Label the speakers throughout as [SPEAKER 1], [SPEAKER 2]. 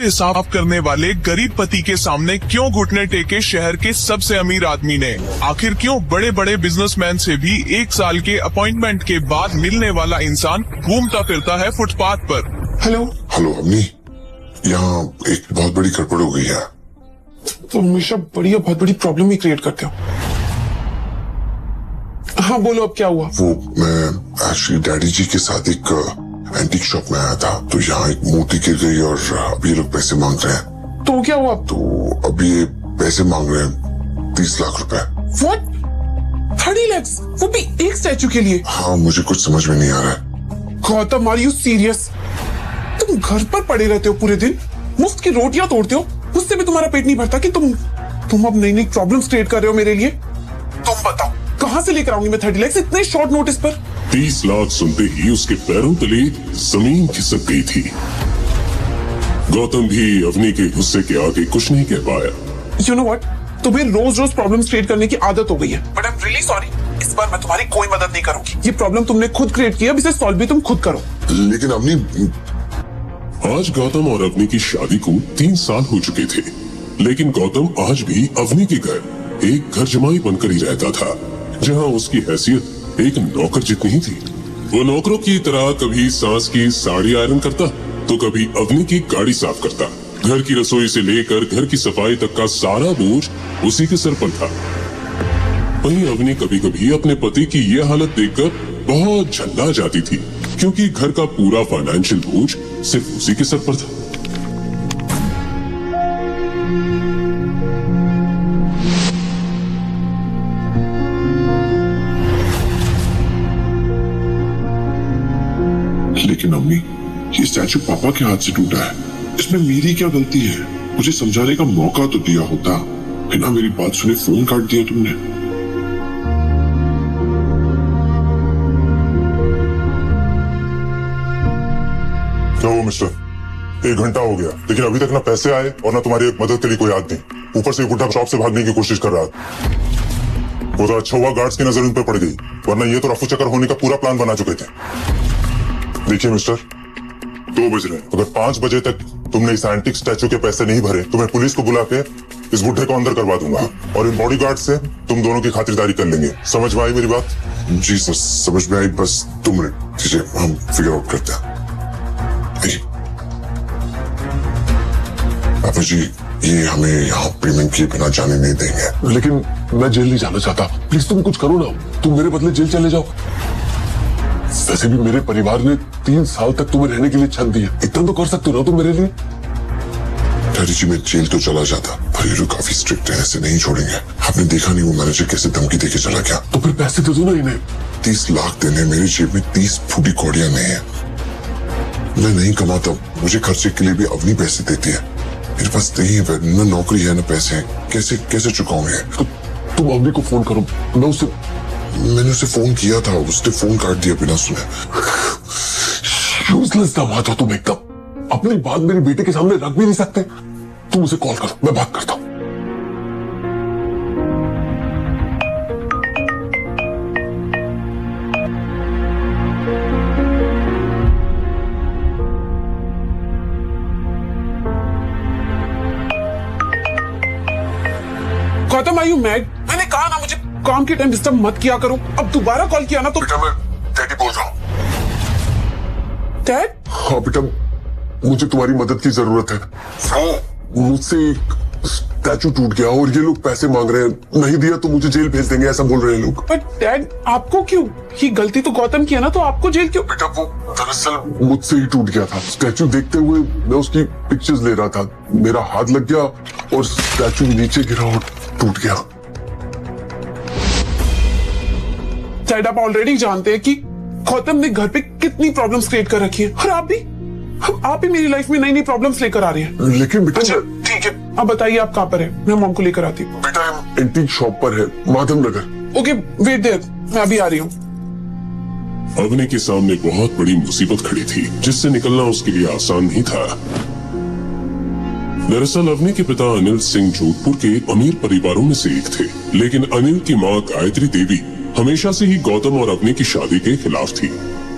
[SPEAKER 1] हिसाब करने वाले गरीब पति के सामने क्यों घुटने टेके शहर के सबसे अमीर आदमी ने? आखिर क्यों बड़े बड़े बिजनेसमैन से भी 1 साल के अपॉइंटमेंट के बाद मिलने वाला इंसान घूमता फिरता है फुटपाथ पर?
[SPEAKER 2] हेलो
[SPEAKER 3] अम्मी, यहाँ एक बहुत बड़ी गड़बड़ हो गई है।
[SPEAKER 2] तो हमेशा बहुत बड़ी प्रॉब्लम ही क्रिएट करते हो। हाँ बोलो, अब क्या हुआ?
[SPEAKER 3] वो मैं एक्चुअली डैडी जी के साथ एक एंटीक शॉप में आया था, तो यहाँ एक मूर्ति गिर गई और अभी ये लोग पैसे मांग रहे हैं।
[SPEAKER 2] तो क्या हुआ?
[SPEAKER 3] तो अभी ये पैसे मांग रहे हैं 30 लाख रुपए।
[SPEAKER 2] What? 30 lakhs? वो भी एक स्टैचू के लिए?
[SPEAKER 3] हाँ, मुझे कुछ समझ में नहीं आ रहा है।
[SPEAKER 2] Gautam, are you serious? तुम घर पर पड़े रहते हो पूरे दिन, मुफ्त की रोटियां तोड़ते हो, उससे भी तुम्हारा पेट नहीं भरता कि तुम अब नई नई प्रॉब्लम्स क्रिएट कर रहे हो मेरे लिए? तुम बताओ कहां से लेकर आऊंगी मैं 30 लाख इतने शॉर्ट नोटिस पर?
[SPEAKER 4] 30 लाख सुनते ही उसके पैरों तले जमीन खिसक गई थी। गौतम भी अवनी के गुस्से के आगे कुछ नहीं कह पाया।
[SPEAKER 2] You know what? तुम्हें रोज रोज प्रॉब्लम्स क्रिएट करने की आदत हो गई है, but I am really sorry. इस बार मैं तुम्हारी कोई मदद नहीं करूंगी। ये प्रॉब्लम तुमने खुद क्रिएट किया, अब इसे सॉल्व भी तुम खुद करो।
[SPEAKER 3] लेकिन अम्मी,
[SPEAKER 4] आज गौतम और अवनी की शादी को 3 साल हो चुके थे, लेकिन गौतम आज भी अवनी के घर एक घर जमाई बनकर ही रहता था, जहां उसकी हैसियत एक नौकर जितनी ही थी। वो नौकरों की तरह कभी सास की साड़ी आयरन करता, तो कभी अवनी की गाड़ी साफ करता। घर की रसोई से लेकर घर की सफाई तक का सारा बोझ उसी के सर पर था। वहीं अवनी कभी कभी अपने पति की ये हालत देखकर बहुत झल्ला जाती थी, क्योंकि घर का पूरा फाइनेंशियल बोझ सिर्फ उसी के सर पर था।
[SPEAKER 3] लेकिन अम्मी, ये स्टैचू पापा के हाथ से टूटा है, इसमें मेरी क्या गलती है? मुझे समझाने का मौका तो दिया होता, बिना मेरी बात सुने फोन काट दिया तुमने।
[SPEAKER 5] क्या हुआ मिस्टर? 1 घंटा हो गया, लेकिन अभी तक ना पैसे आए और ना तुम्हारी मदद के लिए कोई आदमी। ऊपर से बुढ़ा शॉप से भागने की कोशिश कर रहा था। वो तो अच्छा हुआ गार्ड्स की नजर उन पर पड़ गई, वरना ये तो रफू चक्कर होने का पूरा प्लान बना चुके थे। देखिए मिस्टर, 2 बज रहे हैं। अगर 5 बजे तक तुमने इस एंटीक स्टैचू के पैसे नहीं भरे तो मैं पुलिस को बुला के इस बुढ़े को अंदर करवा दूंगा, और इन बॉडीगार्ड से तुम दोनों की खातिरदारी कर लेंगे। समझ में आई मेरी बात?
[SPEAKER 3] जी सर, समझ में आई, बस 2 मिनट दीजिए, हम फिगर आउट करते हैं। पापा जी, ये हमें यहाँ पेमेंट किए बिना जाने नहीं देंगे।
[SPEAKER 5] लेकिन मैं जेल नहीं जाना चाहता, प्लीज तुम कुछ करो ना। तुम मेरे बदले जेल चले जाओ। वैसे भी मेरे परिवार ने 3 साल तक तुम्हें रहने के लिए छत दी है, इतना तो कर सकते हो ना तुम मेरे लिए।
[SPEAKER 3] डैडी जी, मैं जेल तो चला जाता, पर ये लोग काफी स्ट्रिक्ट है, ऐसे नहीं छोड़ेंगे। आपने देखा नहीं वो मैनेजर कैसे धमकी देके चला गया?
[SPEAKER 5] तो फिर पैसे दे दो ना इन्हें।
[SPEAKER 3] 30 लाख देने, मेरी जेब में 30 फूटी कौड़ियां नहीं है। मैं नहीं कमाता, मुझे खर्चे के लिए भी अवनी पैसे देती है। मेरे पास नहीं है, न नौकरी है न पैसे हैं, कैसे चुकाऊंगे?
[SPEAKER 5] तो तुम अवनी को फोन करो,
[SPEAKER 3] मैंने उसे फोन किया था, उसने फोन काट दिया बिना सुने।
[SPEAKER 5] यूजलेस दामाद हो तुम एकदम। अपनी बात मेरे बेटे के सामने रख भी नहीं सकते। तुम उसे कॉल करो, मैं बात करता हूँ।
[SPEAKER 2] Gautam, are you mad? मैंने कहा ना मुझे काम के टाइम डिस्टर्ब मत किया करो। अब दोबारा कॉल किया ना तो।
[SPEAKER 3] बेटा, मैं डैडी बोल रहा हूँ।
[SPEAKER 2] डैड?
[SPEAKER 5] हाँ बेटा, मुझे तुम्हारी मदद की जरूरत है। मुझसे एक स्टैचू टूट गया और ये लोग पैसे मांग रहे हैं। नहीं दिया तो मुझे जेल भेज देंगे, ऐसा बोल रहे हैं लोग।
[SPEAKER 2] बट डैड, आपको क्यों? ये गलती तो गौतम की है ना, तो आपको जेल क्यों?
[SPEAKER 5] बेटा, वो दरअसल मुझसे ही टूट गया था। स्टैचू देखते हुए मैं उसकी पिक्चर्स ले रहा था, मेरा हाथ लग गया और स्टैचू नीचे गिरा और टूट गया।
[SPEAKER 2] डैड, आप ऑलरेडी जानते हैं कि गौतम ने घर पे कितनी प्रॉब्लम्स क्रिएट कर रखी है, और आप भी मेरी लाइफ में नई नई प्रॉब्लम्स लेकर आ रही हैं।
[SPEAKER 5] लेकिन बेटा,
[SPEAKER 2] अच्छा ठीक है, अब बताइए आप कहाँ पर हैं? मैं मॉम को लेकर आती हूँ।
[SPEAKER 5] बेटा, एंटीक शॉप पर है, Madhav Nagar.
[SPEAKER 2] Okay, wait there, मैं अभी आ रही हूँ।
[SPEAKER 4] अवनी के सामने बहुत बड़ी मुसीबत खड़ी थी, जिससे निकलना उसके लिए आसान नहीं था। दरअसल अवनी के पिता अनिल सिंह जोधपुर के अमीर परिवारों में से एक थे, लेकिन अनिल की मां गायत्री देवी हमेशा से ही गौतम और अवनी की शादी के खिलाफ थी।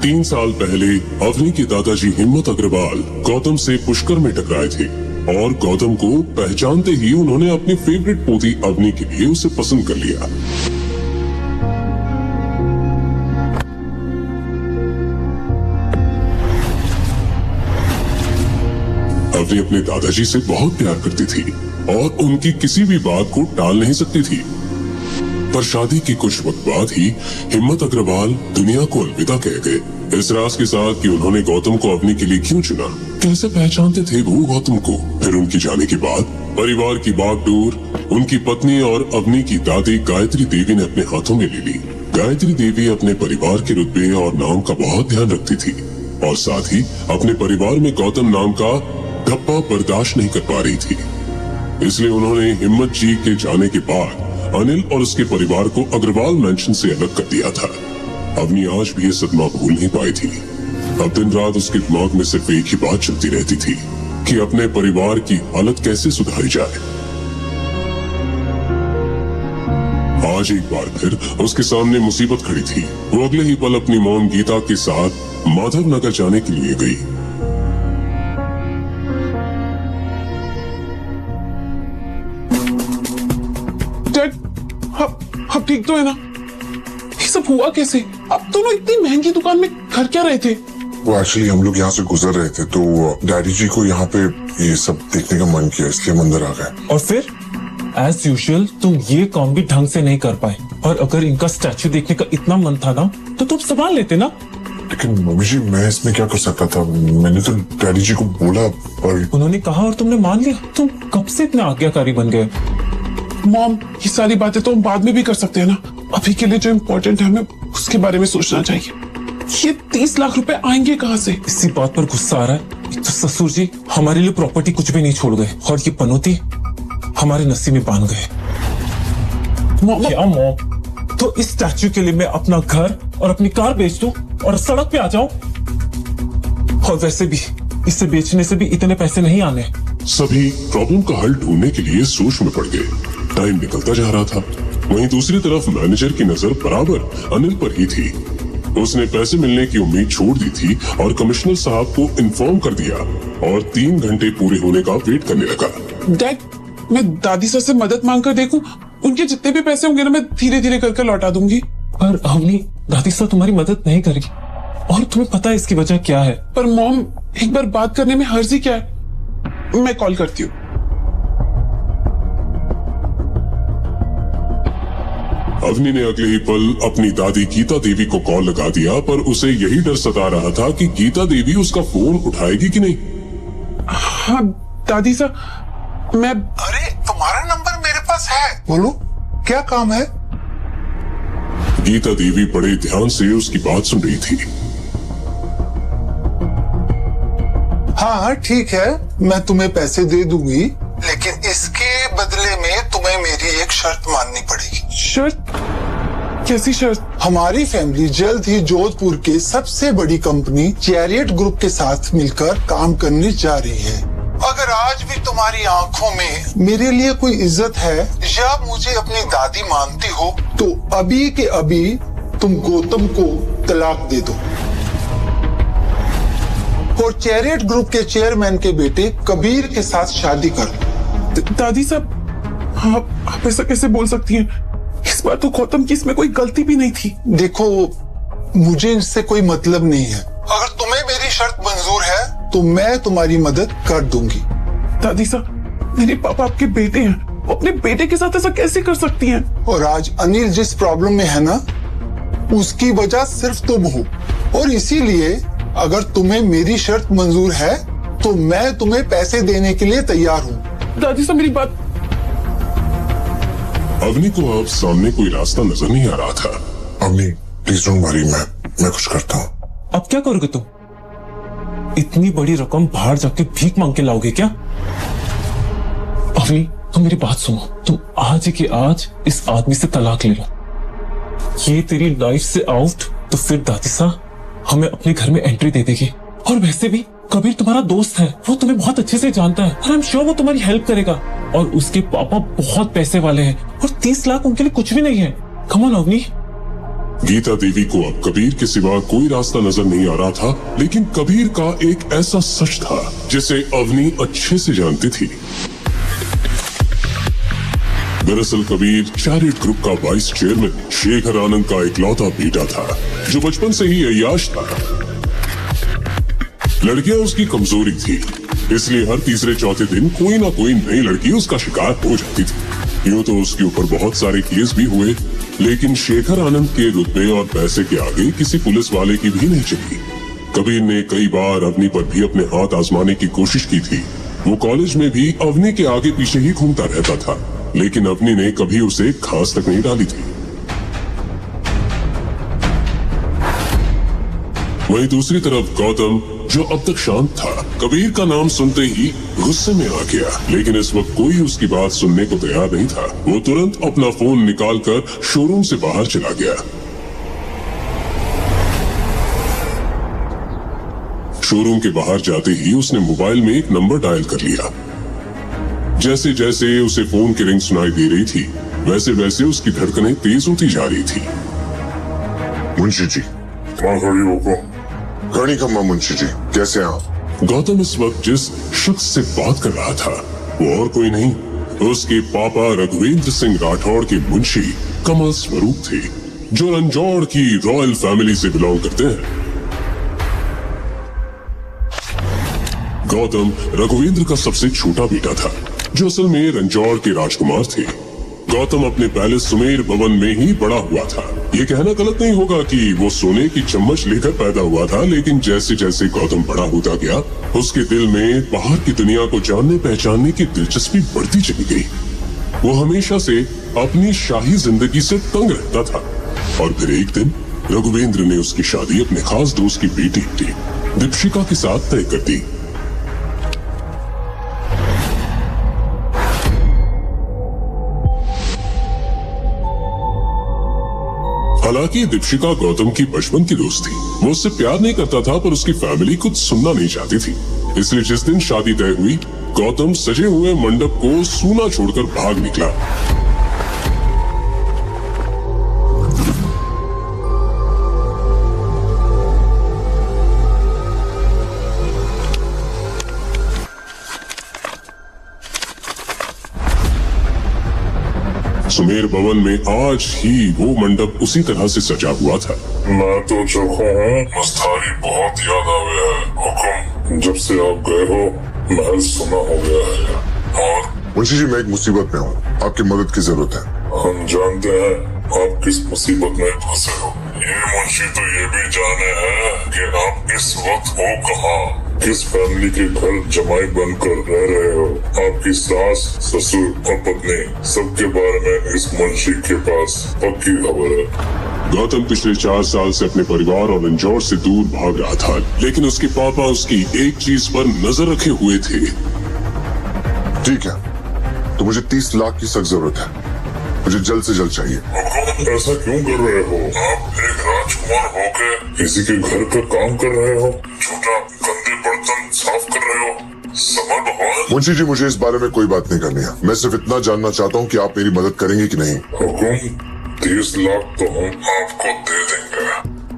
[SPEAKER 4] 3 साल पहले अवनी के दादाजी हिम्मत अग्रवाल गौतम से पुष्कर में टकराए थे और गौतम को पहचानते ही उन्होंने अपनी फेवरेट पोती अवनी के लिए उसे पसंद कर लिया। अवनी अपने दादाजी से बहुत प्यार करती थी और उनकी किसी भी बात को टाल नहीं सकती थी। पर शादी के कुछ वक्त बाद ही हिम्मत अग्रवाल दुनिया को अलविदा कह गए, इस राज के साथ कि उन्होंने गौतम को अवनी के लिए क्यों चुना, कैसे पहचानते थे वो गौतम को। फिर उनके जाने के बाद परिवार की बागडोर उनकी पत्नी और अवनी की दादी गायत्री देवी ने अपने हाथों में ले ली। गायत्री देवी अपने परिवार के रुतबे और नाम का बहुत ध्यान रखती थी और साथ ही अपने परिवार में गौतम नाम का धब्बा बर्दाश्त नहीं कर पा रही थी। इसलिए उन्होंने हिम्मत जी के जाने के बाद अनिल और उसके परिवार को अग्रवाल मैंशन से अलग कर दिया था। अवनी आज भी ये सदमा भूल नहीं पाई थी। अब दिन रात उसके दिमाग में सिर्फ एक ही बात चलती रहती थी कि अपने परिवार की हालत कैसे सुधारी जाए। आज एक बार फिर उसके सामने मुसीबत खड़ी थी। वो अगले ही पल अपनी मॉम गीता के साथ माधव नगर जाने के लिए गई।
[SPEAKER 2] डैड, अब ठीक तो है ना? ये सब हुआ कैसे? अब दोनों इतनी महंगी दुकान में घर क्या रहे थे?
[SPEAKER 3] वो एक्चुअली हम लोग यहाँ से गुजर रहे थे तो डैडी जी को यहाँ पे ये सब देखने का मन किया, इसलिए हम अंदर आ गए।
[SPEAKER 6] और फिर एज यूजुअल तुम ये काम भी ढंग से नहीं कर पाए, और अगर इनका स्टैचू देखने का इतना मन था ना तो तुम संभाल लेते ना।
[SPEAKER 3] लेकिन मम्मी जी मैं इसमें क्या कर सकता था? मैंने तो डैडी जी को बोला और
[SPEAKER 6] उन्होंने कहा और तुमने मान लिया। तुम कब से इतने आज्ञाकारी बन गए?
[SPEAKER 2] मॉम, ये सारी बातें तो हम बाद में भी कर सकते हैं ना। अभी के लिए जो इम्पोर्टेंट है हमें उसके बारे में सोचना चाहिए। ये 30 लाख रुपए आएंगे कहाँ से?
[SPEAKER 6] इसी बात पर गुस्सा आ रहा है? तो ससुर जी हमारे लिए प्रॉपर्टी कुछ भी नहीं छोड़ गए, और ये पनौती हमारे नसीब में बांध गए।
[SPEAKER 2] मॉम,
[SPEAKER 6] क्या मॉम? तो इस स्टैचू के लिए मैं अपना घर और अपनी कार बेच दूं और सड़क पे आ जाऊं? और वैसे भी इसे बेचने से भी इतने पैसे नहीं आने।
[SPEAKER 4] सभी प्रॉब्लम का हल ढूंढने के लिए सोच में पड़ गए। टाइम निकलता जा रहा था। वहीं दूसरी तरफ मैनेजर की नजर बराबर अनिल पर ही थी। उसने पैसे मिलने की उम्मीद छोड़ दी थी और कमिश्नर साहब को इन्फॉर्म कर दिया और 3 घंटे पूरे होने का वेट करने लगा।
[SPEAKER 2] डैड, मैं दादी सर से मदद मांग कर देखूं? उनके जितने भी पैसे होंगे ना मैं धीरे धीरे करके लौटा दूंगी।
[SPEAKER 6] पर अवनी, दादी साहब तुम्हारी मदद नहीं करेगी, और तुम्हें पता है इसकी वजह क्या है?
[SPEAKER 2] पर मॉम, एक बार बात करने में हर्ज ही क्या है? मैं कॉल करती हूँ।
[SPEAKER 4] अवनी ने अगले ही पल अपनी दादी गीता देवी को कॉल लगा दिया, पर उसे यही डर सता रहा था कि गीता देवी उसका फोन उठाएगी कि नहीं।
[SPEAKER 2] हाँ दादी साहब, मैं
[SPEAKER 7] अरे तुम्हारा नंबर मेरे पास है, बोलो क्या काम है?
[SPEAKER 4] गीता देवी बड़े ध्यान से उसकी बात सुन रही थी।
[SPEAKER 7] हाँ ठीक है, मैं तुम्हें पैसे दे दूंगी, लेकिन इसके बदले में तुम्हें मेरी एक शर्त माननी पड़ेगी।
[SPEAKER 2] शर्त? कैसी शर्त?
[SPEAKER 7] हमारी फैमिली जल्द ही जोधपुर के सबसे बड़ी कंपनी चैरियट ग्रुप के साथ मिलकर काम करने जा रही है। अगर आज भी तुम्हारी आंखों में मेरे लिए कोई इज्जत है या मुझे अपनी दादी मानती हो, तो अभी के अभी तुम गौतम को तलाक दे दो और चैरियट ग्रुप के चेयरमैन के बेटे कबीर के साथ शादी कर लो।
[SPEAKER 2] दादी साहब, आप ऐसा कैसे बोल सकती हैं? इस बार तो गौतम की इसमें कोई गलती भी नहीं थी।
[SPEAKER 7] देखो, मुझे इससे कोई मतलब नहीं है। अगर तुम्हें मेरी शर्त मंजूर है तो मैं तुम्हारी मदद कर दूंगी।
[SPEAKER 2] दादी साहब, मेरे पापा आपके बेटे हैं, वो अपने बेटे के साथ ऐसा कैसे कर सकती हैं?
[SPEAKER 7] और आज अनिल जिस प्रॉब्लम में है ना, उसकी वजह सिर्फ तुम हो, और इसीलिए अगर तुम्हें मेरी शर्त मंजूर है तो मैं तुम्हें पैसे देने के लिए तैयार हूँ।
[SPEAKER 2] दादी साहब, मेरी बात।
[SPEAKER 4] अवनी को अब सामने कोई रास्ता नजर नहीं आ रहा था।
[SPEAKER 3] अम्मी प्लीज डोंट वरी, मैं कुछ करता हूँ।
[SPEAKER 6] अब क्या करोगे तुम? इतनी बड़ी रकम बाहर जाके भीख मांग के लाओगे क्या? अवनी, तुम मेरी बात सुनो। तुम आज ही के आज इस आदमी से तलाक ले लो। ये तेरी लाइफ से आउट, तो फिर दादी साहब हमें अपने घर में एंट्री दे देगी। और वैसे भी कबीर तुम्हारा दोस्त है, वो तुम्हें बहुत अच्छे से जानता है, और आई एम श्योर वो तुम्हारी हेल्प करेगा। और उसके पापा बहुत पैसे वाले हैं, और 30 लाख उनके लिए कुछ भी नहीं है। कम ऑन अवनी,
[SPEAKER 4] गीता देवी को अब कबीर के सिवा कोई रास्ता नजर नहीं आ रहा था, लेकिन कबीर का एक ऐसा सच था जिसे अवनी अच्छे से जानती थी। दरअसल कबीर चैरिट ग्रुप का वाइस चेयरमैन शेखर आनंद का इकलौता बेटा था, जो बचपन से ही अय्याश था। लड़कियां उसकी कमजोरी थी, इसलिए हर तीसरे चौथे दिन कोई ना कोई नई लड़की उसका शिकार हो जाती थी। यूं तो उसके ऊपर बहुत सारे केस भी हुए, लेकिन शेखर आनंद के रुतबे और पैसे के आगे किसी पुलिस वाले की भी नहीं चली। कबीर ने कई बार अवनी पर भी अपने हाथ आजमाने की कोशिश की थी। वो कॉलेज में भी अवनी के आगे पीछे ही घूमता रहता था, लेकिन अवनी ने कभी उसे घास तक नहीं डाली थी। वहीं दूसरी तरफ गौतम, जो अब तक शांत था, कबीर का नाम सुनते ही गुस्से में आ गया, लेकिन इस वक्त कोई उसकी बात सुनने को तैयार नहीं था। वो तुरंत अपना फोन निकालकर शोरूम से बाहर चला गया। शोरूम के बाहर जाते ही उसने मोबाइल में एक नंबर डायल कर लिया। जैसे जैसे उसे फोन की रिंग सुनाई दे रही थी, वैसे वैसे उसकी धड़कनें तेज होती जा रही थी।
[SPEAKER 3] मुंशी जी,
[SPEAKER 5] वहाँ खड़ी होको।
[SPEAKER 3] घड़ी कम्मा मुंशी जी, कैसे हैं आप?
[SPEAKER 4] गौतम इस वक्त जिस शख्स से बात कर रहा था वो और कोई नहीं, उसके पापा रघुवेंद्र सिंह राठौड़ के मुंशी कमल स्वरूप थे, जो रंजौड़ की रॉयल फैमिली से बिलोंग करते हैं। गौतम रघुवेंद्र का सबसे छोटा बेटा था, जो असल में रंजौड़ के राजकुमार थे। गौतम अपने पैलेस सुमेर भवन में ही बड़ा हुआ था। ये कहना गलत नहीं होगा कि वो सोने की चम्मच लेकर पैदा हुआ था, लेकिन जैसे जैसे गौतम बड़ा होता गया, उसके दिल में बाहर की दुनिया को जानने पहचानने की दिलचस्पी बढ़ती चली गई। वो हमेशा से अपनी शाही जिंदगी से तंग रहता था, और फिर एक दिन रघुवेंद्र ने उसकी शादी अपने खास दोस्त की बेटी दीपशिका के साथ तय कर दी। हालांकि दीपशिका गौतम की बचपन की दोस्त थी। वो उससे प्यार नहीं करता था, पर उसकी फैमिली कुछ सुनना नहीं चाहती थी। इसलिए जिस दिन शादी तय हुई, गौतम सजे हुए मंडप को सूना छोड़कर भाग निकला। सुमेर भवन में आज ही वो मंडप उसी तरह से सजा हुआ था।
[SPEAKER 5] मैं तो चौंका हूँ, मस्तारी बहुत याद आ गया है। हुक्म, जब से आप गए हो महल सुना हो गया है। और
[SPEAKER 3] मुंशी जी, मैं एक मुसीबत में हूँ, आपकी मदद की जरूरत है।
[SPEAKER 5] हम जानते हैं आप किस मुसीबत में फंसे हो। ये मुंशी तो ये भी जाने हैं कि आप इस वक्त हो कहाँ, किस फैमिली के घर जमाई बनकर रह रहे हो। आपकी सास, ससुर और पत्नी, सबके बारे में इस मुंशी के पास पक्की खबर है।
[SPEAKER 4] गौतम पिछले 4 साल से अपने परिवार और रंजौर से दूर भाग रहा था, लेकिन उसके पापा उसकी एक चीज पर नजर रखे हुए थे।
[SPEAKER 3] ठीक है, तो मुझे 30 लाख की सख्त जरूरत है, मुझे जल्द से जल्द चाहिए।
[SPEAKER 5] ऐसा क्यों कर रहे हो? आप एक राजकुमार होके किसी के घर का काम कर रहे हो, छोटा गंदे बर्तन साफ कर रहे हो। समझ भगवान।
[SPEAKER 3] मुंशी जी, मुझे इस बारे में कोई बात नहीं करनी है। मैं सिर्फ इतना जानना चाहता हूँ कि आप मेरी मदद करेंगे कि नहीं।
[SPEAKER 5] हुकुम, 30 लाख तो हम आपको दे देंगे,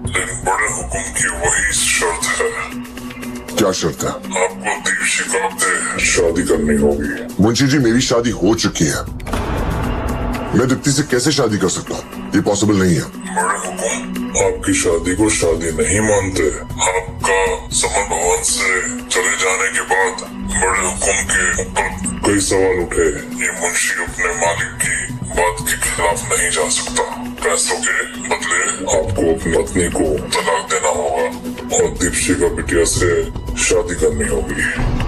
[SPEAKER 5] लेकिन बड़े हुकुम की वही शर्त है।
[SPEAKER 3] क्या शर्त है?
[SPEAKER 5] आपको दीपशिका से शादी करनी होगी।
[SPEAKER 3] मुंशी जी, मेरी शादी हो चुकी है, मैं दीप्ति से कैसे शादी कर सकता हूँ? ये पॉसिबल नहीं है।
[SPEAKER 5] बड़े हुकुम, आपकी शादी को शादी नहीं मानते। आपका समर भवन से चले जाने के बाद बड़े हुकुम के ऊपर कई सवाल उठे। ये मुंशी अपने मालिक की बात के खिलाफ नहीं जा सकता। पैसों के बदले आपको अपनी पत्नी को तलाक देना होगा और दीपशिका बिटिया से शादी करनी होगी।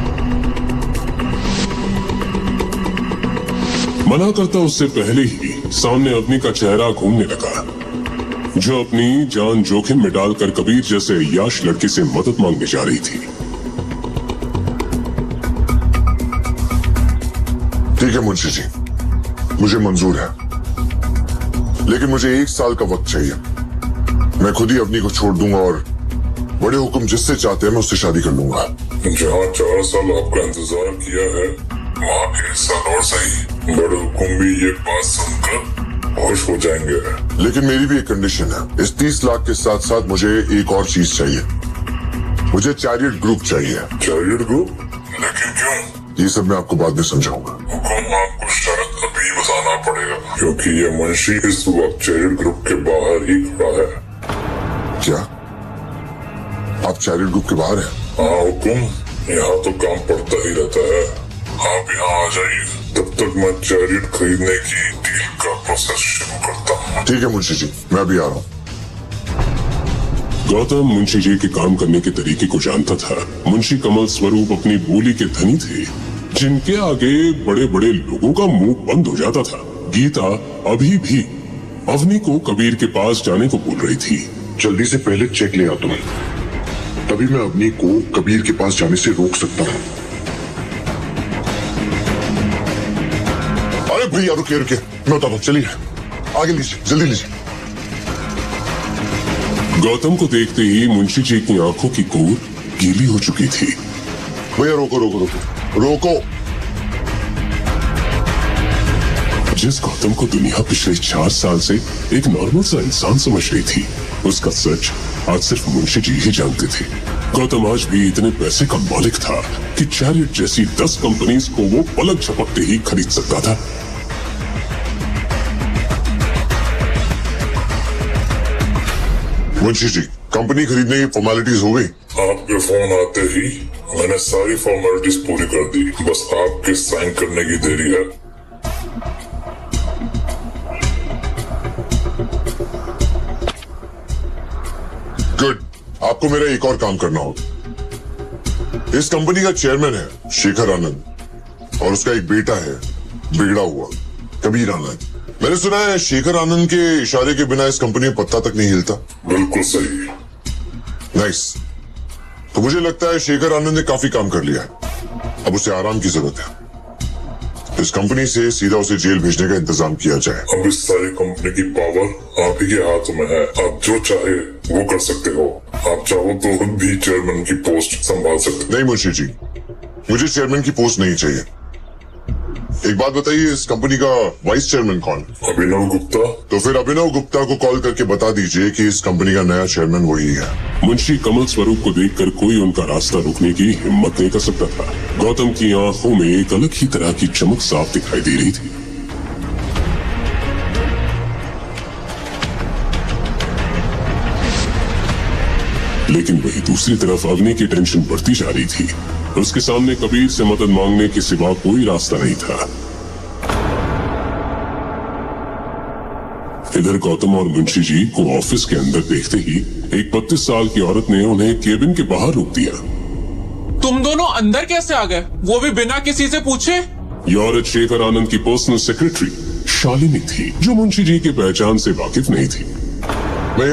[SPEAKER 4] मना करता उससे पहले ही सामने अवनी का चेहरा घूमने लगा, जो अपनी जान जोखिम में डालकर कबीर जैसे अय्याश लड़के से मदद मांगने जा रही थी।
[SPEAKER 3] ठीक है मुंशी जी, मुझे मंजूर है, लेकिन मुझे 1 साल का वक्त चाहिए। मैं खुद ही अवनी को छोड़ दूंगा और बड़े हुकुम जिससे चाहते हैं मैं उससे शादी कर लूंगा।
[SPEAKER 5] जहाँ 4 साल आपका इंतजार किया है, वहाँ 1 साल और सही। बड़े हुकुम भी ये बात सुनकर खुश हो जाएंगे।
[SPEAKER 3] लेकिन मेरी भी एक कंडीशन है। इस 30 लाख के साथ साथ मुझे एक और चीज चाहिए। मुझे चैरियट ग्रुप चाहिए।
[SPEAKER 5] Chariot group? लेकिन क्यों?
[SPEAKER 3] ये सब मैं आपको बाद में समझाऊंगा।
[SPEAKER 5] हुक्म, आपको शर्त अभी बताना पड़ेगा, क्योंकि ये मुंशी इस वक्त चैरियट ग्रुप के बाहर ही खड़ा है।
[SPEAKER 3] क्या आप चैरियट ग्रुप के बाहर हैं?
[SPEAKER 5] हाँ हुक्म, यहाँ तो काम पड़ता ही रहता है। आप यहाँ आ जाइए, तब तक मैं चैरियट खरीदने की डील का प्रोसेस शुरू करता हूँ।
[SPEAKER 3] ठीक है मुंशी जी, मैं अभी आ रहा हूँ।
[SPEAKER 4] गौतम मुंशी जी के काम करने के तरीके को जानता था। मुंशी कमल स्वरूप अपनी बोली के धनी थे, जिनके आगे बड़े बड़े लोगों का मुंह बंद हो जाता था। गीता अभी भी अवनी को कबीर के पास जाने को बोल रही थी।
[SPEAKER 3] जल्दी से पहले चेक ले आता हूँ, तभी मैं अवनी को कबीर के पास जाने से रोक सकता हूँ। अरे भैया रुकिए रुकिए, मैं बताता हूँ। चलिए आगे लीजिए, जल्दी लीजिए।
[SPEAKER 4] गौतम को देखते ही मुंशी जी की आंखों की कोर गीली हो चुकी थी।
[SPEAKER 3] भैया रोको रोको रोको रोको।
[SPEAKER 4] जिस गौतम को दुनिया पिछले 4 साल से एक नॉर्मल सा इंसान समझ रही थी, उसका सच आज सिर्फ मुंशी जी ही जानते थे। गौतम आज भी इतने पैसे का मालिक था कि चैरियट जैसी 10 कंपनीज को वो पलक झपकते ही खरीद सकता था।
[SPEAKER 3] मुंशी जी, कंपनी खरीदने की फॉर्मेलिटीज हो गई?
[SPEAKER 5] आपके फोन आते ही मैंने सारी फॉर्मेलिटीज पूरी कर दी, बस आपके साइन करने की देरी है।
[SPEAKER 3] गुड, आपको मेरा एक और काम करना होगा। इस कंपनी का चेयरमैन है शेखर आनंद और उसका एक बेटा है बिगड़ा हुआ कबीर आनंद। मैंने सुना है शेखर आनंद के इशारे के बिना इस कंपनी में पत्ता तक नहीं हिलता।
[SPEAKER 5] बिल्कुल सही।
[SPEAKER 3] नाइस। तो मुझे लगता है शेखर आनंद ने काफी काम कर लिया है, अब उसे आराम की जरूरत है। इस कंपनी से सीधा उसे जेल भेजने का इंतजाम किया जाए।
[SPEAKER 5] अब इस सारी कंपनी की पावर आप ही के हाथों में है। आप जो चाहे वो कर सकते हो। आप चाहो तो खुद भी चेयरमैन की पोस्ट संभाल सकते हो।
[SPEAKER 3] नहीं मुंशी जी, मुझे चेयरमैन की पोस्ट नहीं चाहिए। एक बात बताइए, इस कंपनी का वाइस चेयरमैन कौन?
[SPEAKER 5] अभिनव गुप्ता।
[SPEAKER 3] तो फिर अभिनव गुप्ता को कॉल करके बता दीजिए कि इस कंपनी का नया चेयरमैन वही है।
[SPEAKER 4] मुंशी कमल स्वरूप को देखकर कोई उनका रास्ता रोकने की हिम्मत नहीं कर सकता था। गौतम की आंखों में एक अलग ही तरह की चमक साफ दिखाई दे रही थी। लेकिन वही दूसरी तरफ अवनी की टेंशन बढ़ती जा रही थी। उसके सामने कबीर से मदद मांगने के सिवा कोई रास्ता नहीं था। इधर गौतम और मुंशी जी को ऑफिस के अंदर देखते ही एक 32 साल की औरत ने उन्हें केबिन के बाहर रोक दिया।
[SPEAKER 6] तुम दोनों अंदर कैसे आ गए, वो भी बिना किसी से पूछे?
[SPEAKER 4] ये औरत शेखर आनंद की पर्सनल सेक्रेटरी शालिनी थी, जो मुंशी जी की पहचान से वाकिफ नहीं थी।
[SPEAKER 3] मैं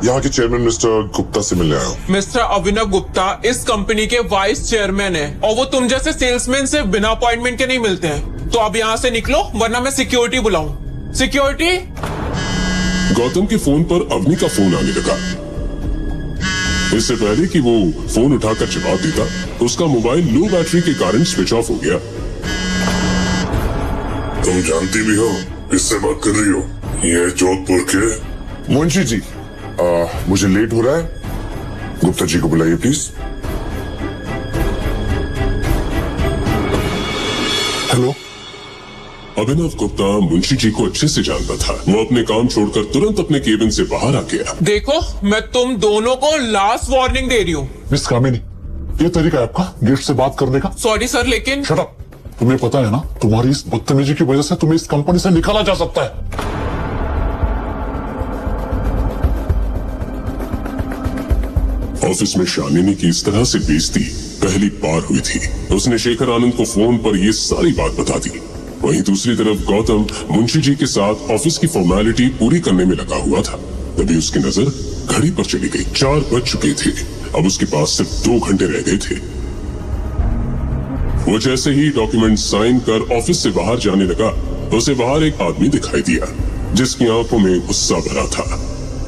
[SPEAKER 3] यहाँ के चेयरमैन मिस्टर गुप्ता से मिलने आया हूँ।
[SPEAKER 6] मिस्टर अभिनव गुप्ता इस कंपनी के वाइस चेयरमैन है और वो तुम जैसे सेल्समैन से बिना अपॉइंटमेंट के नहीं मिलते हैं। तो अब यहाँ से निकलो वरना मैं सिक्योरिटी बुलाऊं। सिक्योरिटी।
[SPEAKER 4] गौतम के फोन पर अवनी का फोन आने लगा। इससे पहले कि वो फोन उठाकर जवाब देता, उसका मोबाइल लो बैटरी के कारण स्विच ऑफ हो गया।
[SPEAKER 5] तुम जानती भी हो किससे बात कर रही हो? ये जोधपुर के
[SPEAKER 3] मुंशी जी, मुझे लेट हो रहा है, गुप्ता जी को बुलाइए प्लीज। हेलो।
[SPEAKER 4] अभिनव गुप्ता मुंशी जी को अच्छे से जानता था। वो अपने काम छोड़कर तुरंत अपने केबिन से बाहर आ गया।
[SPEAKER 6] देखो, मैं तुम दोनों को लास्ट वार्निंग दे रही हूँ।
[SPEAKER 8] मिस कामिनी, ये तरीका है आपका गेट से बात करने का?
[SPEAKER 6] सॉरी सर, लेकिन
[SPEAKER 8] शट अप। तुम्हें पता है ना, तुम्हारी इस बदतमीजी की वजह से तुम्हें इस कंपनी से निकाला जा सकता है।
[SPEAKER 4] ऑफिस में शालिनी की इस तरह से बेइज्जती पहली बार हुई थी। उसने शेखर आनंद को फोन पर ये सारी बात बता दी। वहीं दूसरी तरफ गौतम मुंशी जी के साथ ऑफिस की फॉर्मेलिटी पूरी करने में लगा हुआ था। तभी उसकी नजर घड़ी पर चली गई। 4 बज चुके थे। अब उसके पास सिर्फ 2 घंटे रह गए थे। वो जैसे ही डॉक्यूमेंट साइन कर ऑफिस से बाहर जाने लगा, उसे बाहर एक आदमी दिखाई दिया, जिसकी आंखों में गुस्सा भरा था।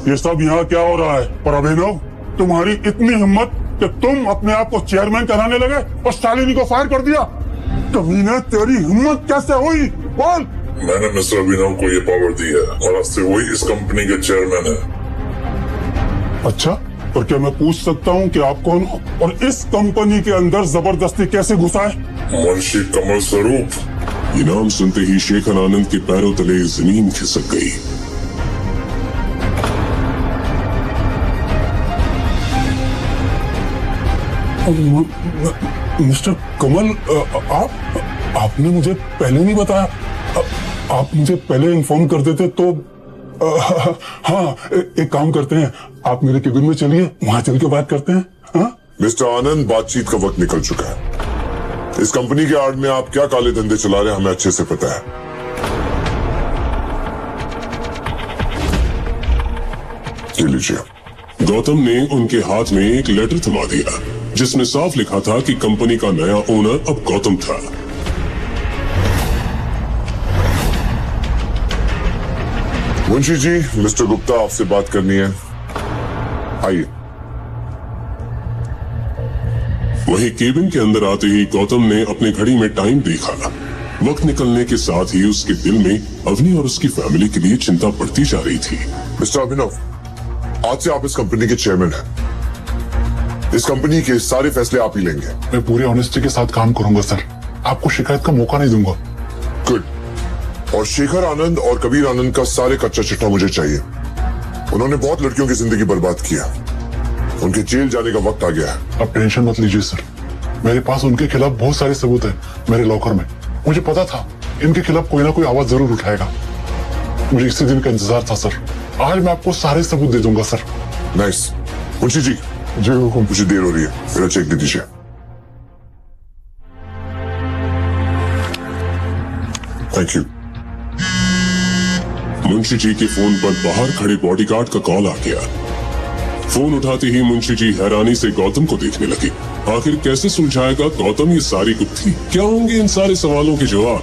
[SPEAKER 8] ये सब यहाँ क्या हो रहा है? पर अभिनव, तुम्हारी इतनी हिम्मत कि तुम अपने आप को चेयरमैन कराने लगे और शालिनी को फायर कर दिया। कमीने, तेरी हिम्मत कैसे हुई? बोल।
[SPEAKER 5] मैंने मिस्टर अभिनव को ये पावर दी है और आज से वही इस कंपनी के चेयरमैन है।
[SPEAKER 8] अच्छा, और क्या मैं पूछ सकता हूँ कि आप कौन हो और इस कंपनी के अंदर जबरदस्ती कैसे घुसा है?
[SPEAKER 5] मुंशी कमल स्वरूप।
[SPEAKER 4] ये नाम सुनते ही शेखर आनंद के पैरों तले जमीन खिसक गई।
[SPEAKER 8] मिस्टर कमल, आपने मुझे पहले नहीं बताया। आप मुझे पहले इन्फॉर्म कर देते तो हाँ, एक काम करते हैं, आप मेरे केबिन में चलिए, वहां चल के बात करते हैं। हाँ?
[SPEAKER 3] मिस्टर आनंद, बातचीत का वक्त निकल चुका है। इस कंपनी के आड़ में आप क्या काले धंधे चला रहे हैं हमें अच्छे से पता है। ये लीजिए।
[SPEAKER 4] गौतम ने उनके हाथ में एक लेटर थमा दिया जिसमें साफ लिखा था कि कंपनी का नया ओनर अब गौतम था।
[SPEAKER 3] मुंशी जी, मिस्टर गुप्ता आपसे बात करनी है, आइए।
[SPEAKER 4] वहीं केबिन के अंदर आते ही गौतम ने अपने घड़ी में टाइम देखा। वक्त निकलने के साथ ही उसके दिल में अवनी और उसकी फैमिली के लिए चिंता बढ़ती जा रही थी।
[SPEAKER 3] मिस्टर अभिनव, आज से आप इस कंपनी के चेयरमैन हैं। इस कंपनी के सारे फैसले आप ही लेंगे।
[SPEAKER 8] मैं पूरी ऑनेस्टी के साथ काम करूंगा सर, आपको शिकायत का मौका नहीं दूंगा।
[SPEAKER 3] गुड। और शेखर आनंद और कबीर आनंद का सारे कच्चा चिट्ठा मुझे चाहिए। उन्होंने बहुत लड़कियों की जिंदगी बर्बाद किया। उनके जेल जाने का वक्त आ गया है।
[SPEAKER 8] आप टेंशन मत लीजिए सर, मेरे पास उनके खिलाफ बहुत सारे सबूत हैं मेरे लॉकर में। मुझे पता था इनके खिलाफ कोई ना कोई आवाज जरूर उठाएगा। मुझे इसी दिन का इंतजार था सर। आज मैं आपको सारे सबूत दे दूंगा सर।
[SPEAKER 3] नाइस। मुंशी जी,
[SPEAKER 8] जी हुकुम।
[SPEAKER 3] मुझे देर हो रही है, मेरा चेक दे दीजिए। Thank you.
[SPEAKER 4] मुंशी जी के फोन पर बाहर खड़े बॉडीगार्ड का कॉल आ गया। फोन उठाते ही मुंशी जी हैरानी से गौतम को देखने लगे। आखिर कैसे सुलझाएगा गौतम ये सारी गुत्थी? क्या होंगे इन सारे सवालों के जवाब?